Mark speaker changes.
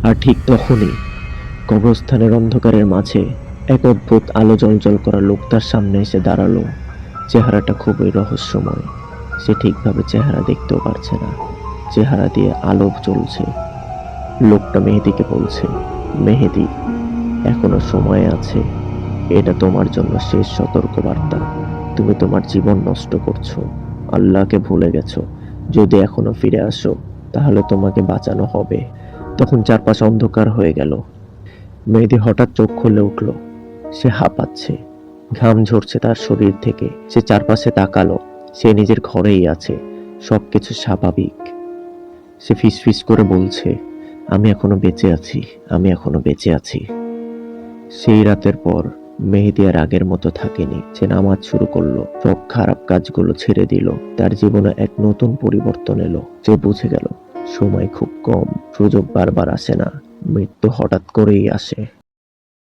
Speaker 1: আর ঠিক তখনই কবরস্থানের অন্ধকারের মাঝে এক অদ্ভুত আলো জ্বলজ্বল করা লোক তার সামনে এসে দাঁড়ালো। চেহারাটা খুবই রহস্যময়। সে ঠিকভাবে চেহারা দেখতেও পারছে না, চেহারা দিয়ে আলো জ্বলছে। লোকটা মেহেদীকে বলছে, মেহেদী, এখনো সময় আছে। এটা তোমার জন্য শেষ সতর্কবার্তা। তুমি তোমার জীবন নষ্ট করছো, আল্লাহকে ভুলে গেছো। যদি এখনো ফিরে আসো তাহলে তোমাকে বাঁচানো হবে। তখন চারপাশে অন্ধকার হয়ে গেল। মেহেদী হঠাৎ চোখ খুলে উঠল। সে হাঁপাচ্ছে, ঘাম ঝরছে তার শরীর থেকে। সে চারপাশে তাকালো। সে নিজের ঘরেই আছে, সবকিছু স্বাভাবিক। সে ফিসফিস করে বলছে, আমি এখনো বেঁচে আছি, আমি এখনো বেঁচে আছি। সেই রাতের পর মেহেদী আর আগের মতো থাকেনি। সে নামাজ শুরু করলো, সব খারাপ কাজগুলো ছেড়ে দিল। তার জীবনে এক নতুন পরিবর্তন এলো। সে বুঝে গেল সময় খুব কম, সুযোগ বারবার আসে না, মৃত্যু হঠাৎ করেই আসে।